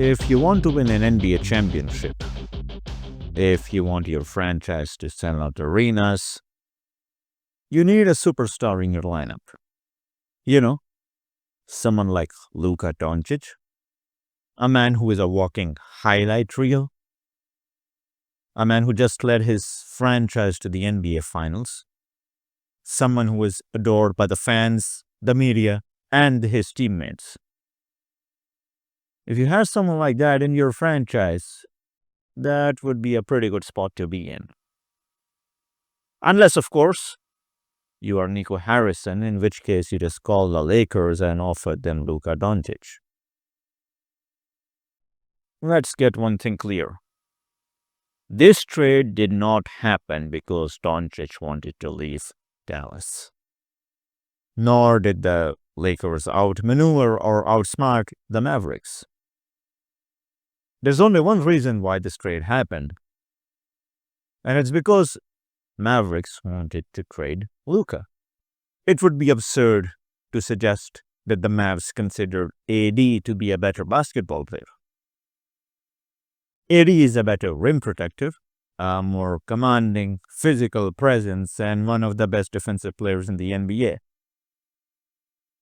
If you want to win an NBA championship, if you want your franchise to sell out arenas, you need a superstar in your lineup. You know, someone like Luka Doncic, a man who is a walking highlight reel, a man who just led his franchise to the NBA Finals, someone who is adored by the fans, the media, and his teammates. If you have someone like that in your franchise, that would be a pretty good spot to be in. Unless, of course, you are Nico Harrison, in which case you just call the Lakers and offered them Luka Doncic. Let's get one thing clear. This trade did not happen because Doncic wanted to leave Dallas. Nor did the Lakers outmaneuver or outsmart the Mavericks. There's only one reason why this trade happened, and it's because Mavericks wanted to trade Luka. It would be absurd to suggest that the Mavs considered AD to be a better basketball player. AD is a better rim protector, a more commanding physical presence, and one of the best defensive players in the NBA.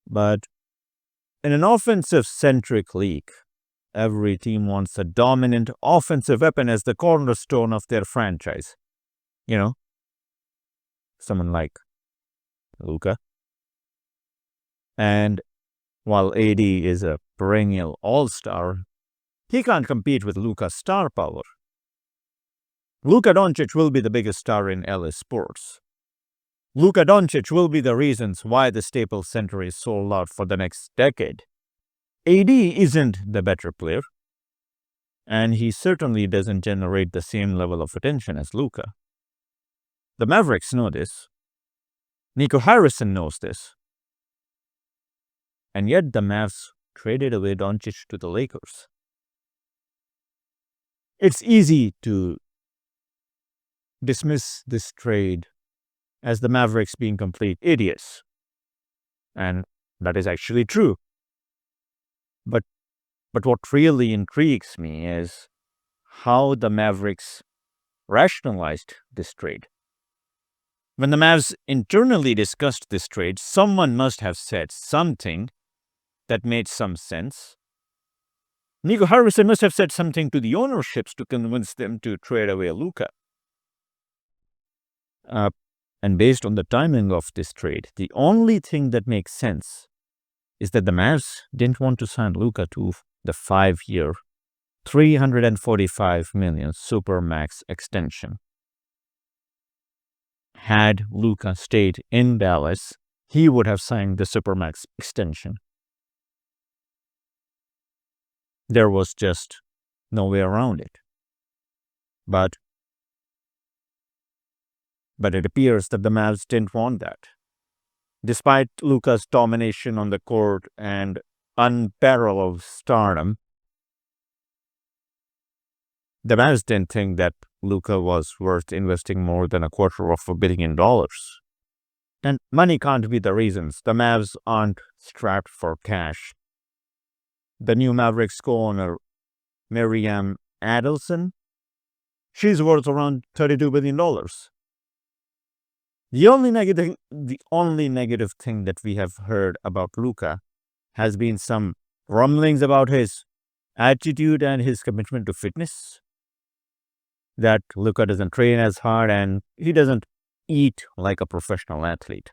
But in an offensive-centric league, every team wants a dominant offensive weapon as the cornerstone of their franchise. You know, someone like Luka. And while AD is a perennial all-star, he can't compete with Luka's star power. Luka Doncic will be the biggest star in LA sports. Luka Doncic will be the reasons why the Staples Center is sold out for the next decade. AD isn't the better player, and he certainly doesn't generate the same level of attention as Luka. The Mavericks know this. Nico Harrison knows this. And yet the Mavs traded away Doncic to the Lakers. It's easy to dismiss this trade as the Mavericks being complete idiots. And that is actually true. But what really intrigues me is how the Mavericks rationalized this trade. When the Mavs internally discussed this trade, someone must have said something that made some sense. Nico Harrison must have said something to the ownerships to convince them to trade away Luka. And based on the timing of this trade, the only thing that makes sense is that the Mavs didn't want to sign Luka to the 5-year, $345 million Supermax extension. Had Luka stayed in Dallas, he would have signed the Supermax extension. There was just no way around it. But it appears that the Mavs didn't want that. Despite Luka's domination on the court and unparalleled stardom, the Mavs didn't think that Luka was worth investing more than $250 million. And money can't be the reasons. The Mavs aren't strapped for cash. The new Mavericks co-owner, Miriam Adelson, she's worth around $32 billion. The only negative thing that we have heard about Luka has been some rumblings about his attitude and his commitment to fitness. That Luka doesn't train as hard and he doesn't eat like a professional athlete.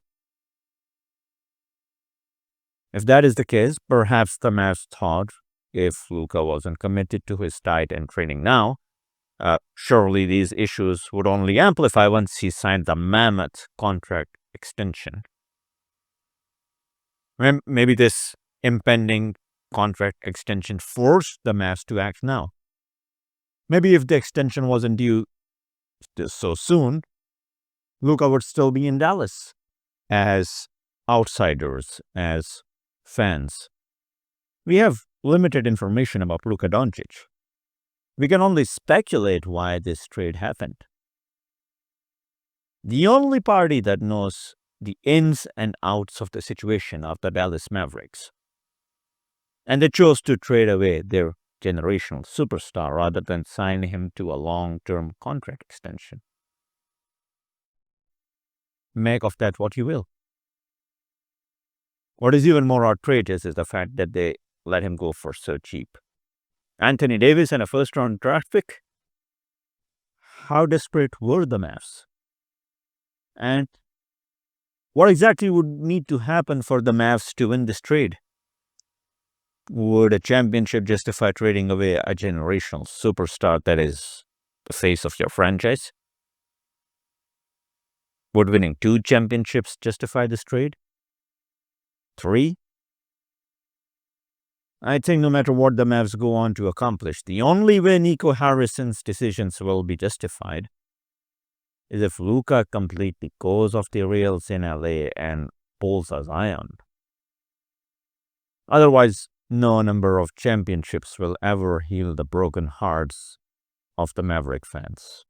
If that is the case, perhaps the Mavs thought if Luka wasn't committed to his diet and training now, surely these issues would only amplify once he signed the mammoth contract extension. Maybe this impending contract extension forced the Mavs to act now. Maybe if the extension wasn't due so soon, Luka would still be in Dallas as outsiders, as fans. We have limited information about Luka Doncic. We can only speculate why this trade happened. The only party that knows the ins and outs of the situation of the Dallas Mavericks, and they chose to trade away their generational superstar rather than sign him to a long-term contract extension. Make of that what you will. What is even more outrageous is the fact that they let him go for so cheap. Anthony Davis and a first-round draft pick? How desperate were the Mavs? And what exactly would need to happen for the Mavs to win this trade? Would a championship justify trading away a generational superstar that is the face of your franchise? Would winning 2 championships justify this trade? 3? I think no matter what the Mavs go on to accomplish, the only way Nico Harrison's decisions will be justified is if Luka completely goes off the rails in LA and pulls a Zion. Otherwise, no number of championships will ever heal the broken hearts of the Maverick fans.